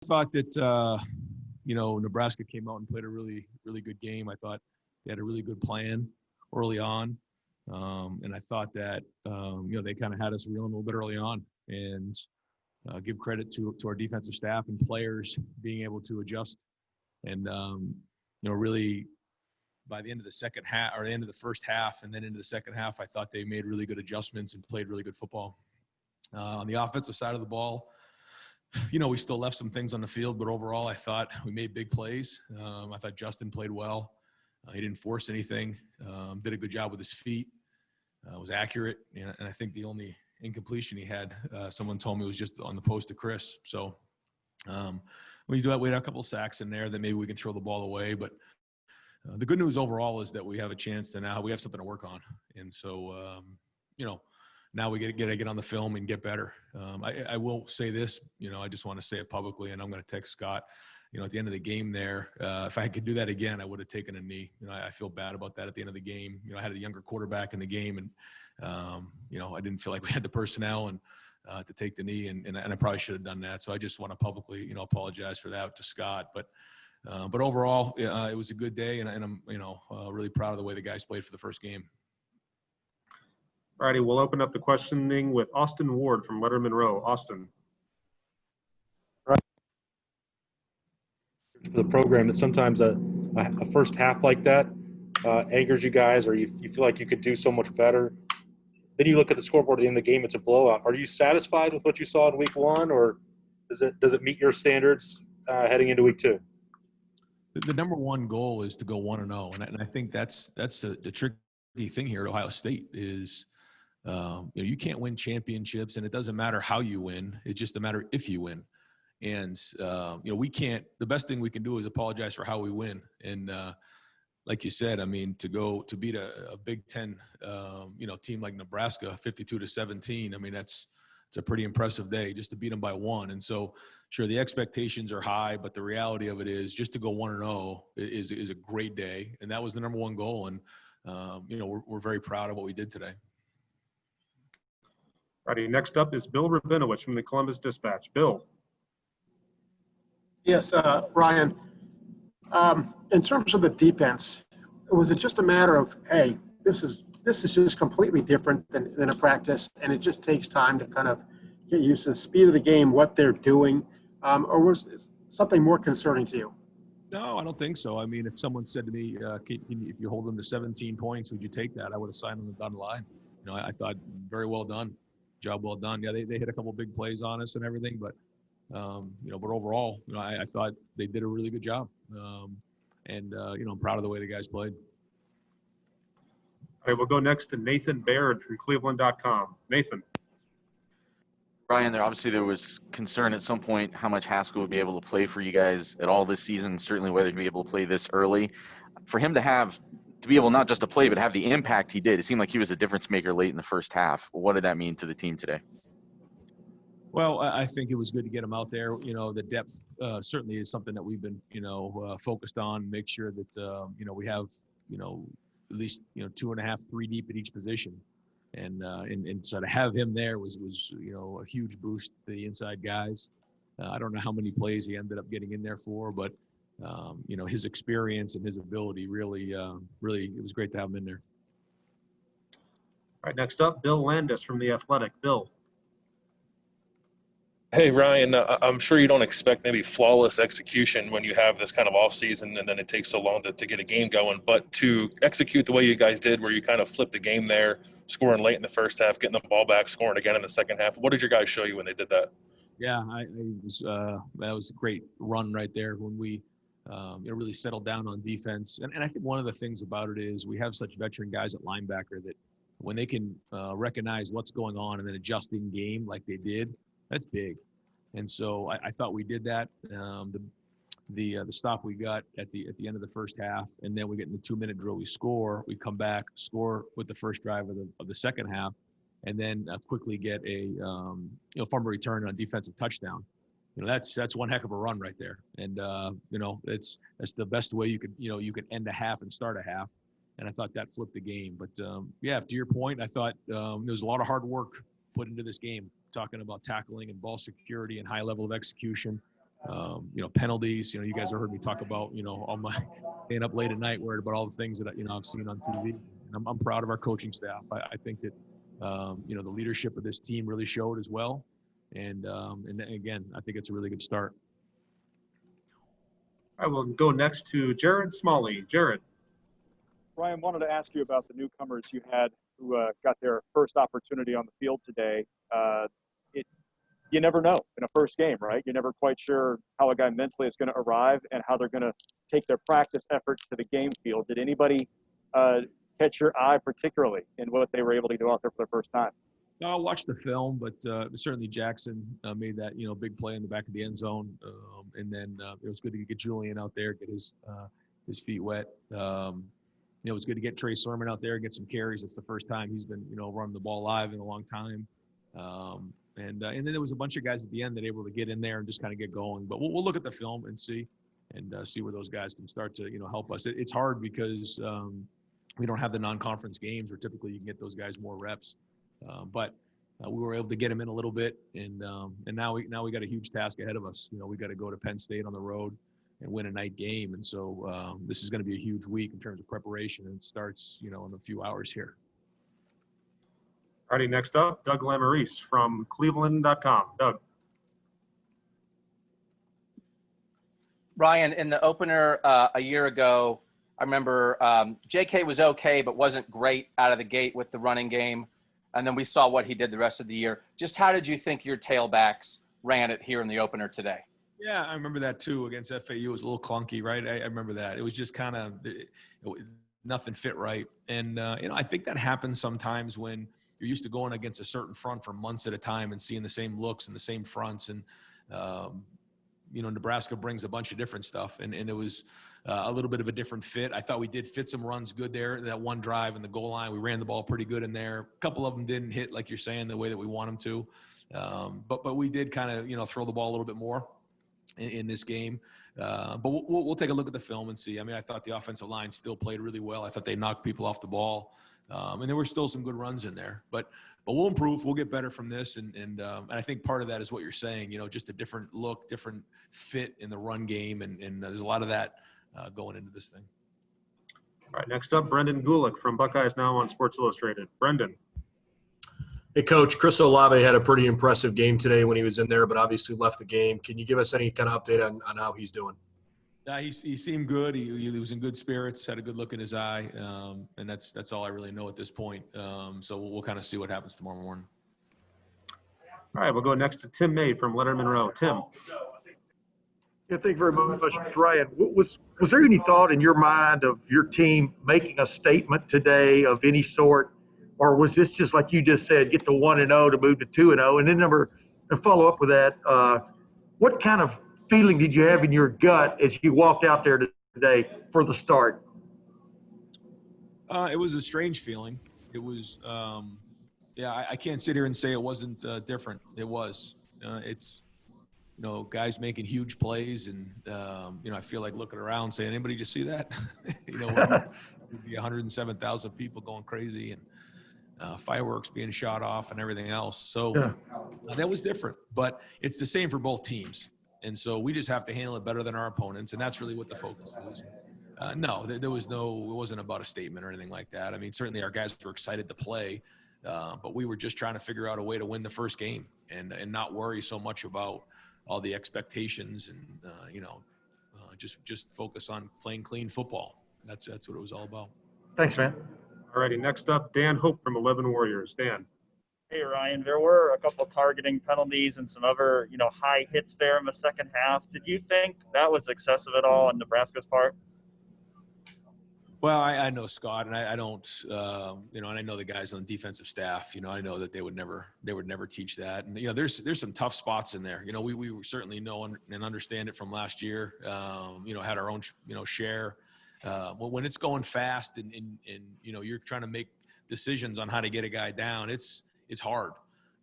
thought that, Nebraska came out and played a really, really good game. I thought they had a really good plan early on. And I thought that, they kind of had us reeling a little bit early on, and give credit to our defensive staff and players being able to adjust. And, really by the end of the second half, or the end of the first half and then into the second half, I thought they made really good adjustments and played really good football. On the offensive side of the ball, we still left some things on the field, but overall I thought we made big plays. I thought Justin played well. He didn't force anything, did a good job with his feet, was accurate. And I think the only incompletion he had, someone told me, was just on the post to Chris. So we had a couple of sacks in there that maybe we can throw the ball away. But the good news overall is that we have a chance to now we have something to work on. And so, now we got to get on the film and get better. I will say this, I just want to say it publicly, and I'm going to text Scott, at the end of the game there, if I could do that again, I would have taken a knee. I feel bad about that at the end of the game. I had a younger quarterback in the game, and, I didn't feel like we had the personnel and to take the knee, and I probably should have done that. So I just want to publicly, apologize for that to Scott. But overall, it was a good day, and I'm, really proud of the way the guys played for the first game. All righty, we'll open up the questioning with Austin Ward from Letterman Row. Austin. For the program, that sometimes a first half like that angers you guys, or you feel like you could do so much better. Then you look at the scoreboard at the end of the game, it's a blowout. Are you satisfied with what you saw in week one, or does it meet your standards heading into week two? The number one goal is to go 1-0, and I think that's the tricky thing here at Ohio State is, you can't win championships, and it doesn't matter how you win. It's just a matter if you win. And, we can't – the best thing we can do is apologize for how we win. And like you said, to beat a Big Ten, team like Nebraska 52-17, it's a pretty impressive day just to beat them by one. And so, sure, the expectations are high, but the reality of it is just to go 1-0 is a great day. And that was the number one goal. And, we're very proud of what we did today. Righty, next up is Bill Rabinowitz from the Columbus Dispatch. Bill. Yes, Ryan. In terms of the defense, was it just a matter of, hey, this is just completely different than a practice, and it just takes time to kind of get used to the speed of the game, what they're doing, or was it something more concerning to you? No, I don't think so. If someone said to me, if you hold them to 17 points, would you take that? I would have signed them down the line. I thought very well done. Job well done. Yeah, they hit a couple big plays on us and everything, but but overall, I thought they did a really good job. And I'm proud of the way the guys played. All right, we'll go next to Nathan Baird from Cleveland.com. Nathan. Brian, there was concern at some point how much Haskell would be able to play for you guys at all this season, certainly whether he'd be able to play this early. For him to be able not just to play, but have the impact he did, it seemed like he was a difference maker late in the first half. What did that mean to the team today? Well, I think it was good to get him out there. The depth certainly is something that we've been, focused on. Make sure that, we have, at least, 2.5, 3 deep at each position. And so to have him there was a huge boost to the inside guys. I don't know how many plays he ended up getting in there for, but, his experience and his ability really, it was great to have him in there. All right, next up, Bill Landis from The Athletic. Bill. Hey, Ryan, I'm sure you don't expect maybe flawless execution when you have this kind of offseason and then it takes so long to get a game going. But to execute the way you guys did, where you kind of flipped the game there, scoring late in the first half, getting the ball back, scoring again in the second half, what did your guys show you when they did that? Yeah, that was a great run right there when we really settled down on defense. And I think one of the things about it is we have such veteran guys at linebacker that when they can recognize what's going on and then adjust in game like they did, that's big. And so I thought we did that. The stop we got at the end of the first half, and then we get in the 2-minute drill, we score, we come back, score with the first drive of the second half, and then quickly get a fumble return on defensive touchdown. That's one heck of a run right there. And that's the best way you could end a half and start a half. And I thought that flipped the game. But to your point, I thought there's a lot of hard work put into this game, talking about tackling and ball security and high level of execution. penalties. You guys have heard me talk about, all my staying up late at night worried about all the things that, I've seen on TV. And I'm proud of our coaching staff. I think that, the leadership of this team really showed as well. And again, I think it's a really good start. I will go next to Jared Smalley. Jared. Ryan, wanted to ask you about the newcomers you had who got their first opportunity on the field today. You never know in a first game, right? You're never quite sure how a guy mentally is going to arrive and how they're going to take their practice efforts to the game field. Did anybody catch your eye particularly in what they were able to do out there for the first time? No, I watched the film, but certainly Jackson made that big play in the back of the end zone, and then it was good to get Julian out there, get his feet wet. It was good to get Trey Sermon out there and get some carries. It's the first time he's been running the ball live in a long time. And then there was a bunch of guys at the end that were able to get in there and just kind of get going. But we'll look at the film and see where those guys can start to help us. It's hard because we don't have the non-conference games where typically you can get those guys more reps. But we were able to get them in a little bit, and now we got a huge task ahead of us. We got to go to Penn State on the road and win a night game, and so this is going to be a huge week in terms of preparation. And it starts in a few hours here. Alrighty, next up, Doug Lamarice from Cleveland.com. Doug. Ryan, in the opener a year ago, I remember JK was okay, but wasn't great out of the gate with the running game. And then we saw what he did the rest of the year. Just how did you think your tailbacks ran it here in the opener today? Yeah, I remember that too against FAU. It was a little clunky, right? I remember that. It was just kind of nothing fit right. And, I think that happens sometimes when you're used to going against a certain front for months at a time and seeing the same looks and the same fronts. And, Nebraska brings a bunch of different stuff. And it was a little bit of a different fit. I thought we did fit some runs good there. That one drive in the goal line, we ran the ball pretty good in there. A couple of them didn't hit, like you're saying, the way that we want them to. But we did kind of, throw the ball a little bit more in this game. But we'll take a look at the film and see. I mean, I thought the offensive line still played really well. I thought they knocked people off the ball. And there were still some good runs in there. But we'll improve. We'll get better from this. And I think part of that is what you're saying, just a different look, different fit in the run game. And there's a lot of that going into this thing. All right, next up, Brendan Gulick from Buckeyes Now on Sports Illustrated. Brendan. Hey, Coach, Chris Olave had a pretty impressive game today when he was in there, but obviously left the game. Can you give us any kind of update on how he's doing? He seemed good. He was in good spirits, had a good look in his eye, and that's all I really know at this point. So we'll kind of see what happens tomorrow morning. All right, we'll go next to Tim May from Letterman Row. Tim. Yeah, thank you very much, Ryan. Was there any thought in your mind of your team making a statement today of any sort, or was this just like you just said, get to 1-0 to move to 2-0? And then to follow up with that, what kind of feeling did you have in your gut as you walked out there today for the start? It was a strange feeling. It was, I can't sit here and say it wasn't different. It was. It's, guys making huge plays, and I feel like looking around saying, anybody just see that? It'd be 107,000 people going crazy, and fireworks being shot off and everything else. So that was different, but it's the same for both teams. And so we just have to handle it better than our opponents, and that's really what the focus is. No, it wasn't about a statement or anything like that. I mean, certainly our guys were excited to play, but we were just trying to figure out a way to win the first game and not worry so much about all the expectations and, just focus on playing clean football. That's what it was all about. Thanks, man. All righty, next up, Dan Hope from 11 Warriors. Dan. Hey, Ryan, there were a couple targeting penalties and some other, high hits there in the second half. Did you think that was excessive at all on Nebraska's part? Well, I know Scott, and I don't, and I know the guys on the defensive staff. I know that they would never teach that. And there's some tough spots in there. We certainly know and understand it from last year. Had our own share. When it's going fast and you're trying to make decisions on how to get a guy down, it's hard.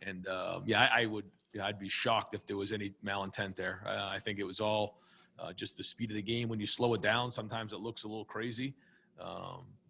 And I'd be shocked if there was any malintent there. I think it was all just the speed of the game. When you slow it down, sometimes it looks a little crazy.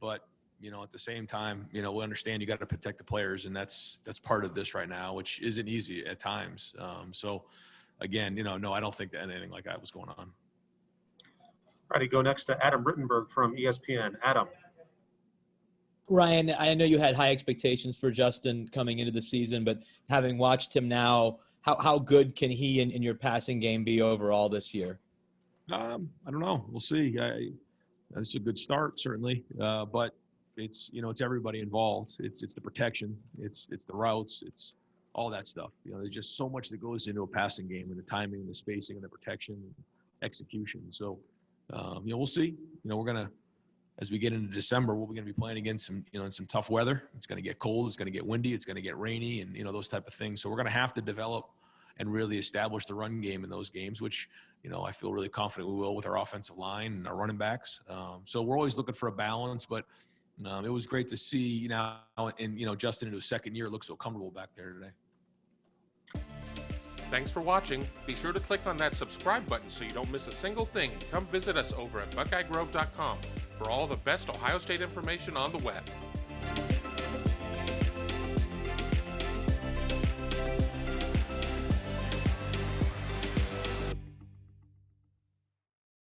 But at the same time, we understand you got to protect the players, and that's part of this right now, which isn't easy at times. So again, no, I don't think that anything like that was going on. All righty, go next to Adam Rittenberg from ESPN. Adam. Ryan, I know you had high expectations for Justin coming into the season, but having watched him now, how good can he in your passing game be overall this year? I don't know. We'll see. It's a good start, certainly, but it's everybody involved. It's the protection, it's the routes, it's all that stuff. There's just so much that goes into a passing game, and the timing, and the spacing, and the protection, and execution. So, we'll see. We're gonna, as we get into December, we're gonna be playing against some, in some tough weather. It's gonna get cold. It's gonna get windy. It's gonna get rainy, and those type of things. So we're gonna have to develop and really establish the run game in those games, which I feel really confident we will with our offensive line and our running backs. So we're always looking for a balance, but it was great to see now, and Justin into his second year looks so comfortable back there today. Thanks for watching. Be sure to click on that subscribe button so you don't miss a single thing, and come visit us over at BuckeyeGrove.com for all the best Ohio State information on the web.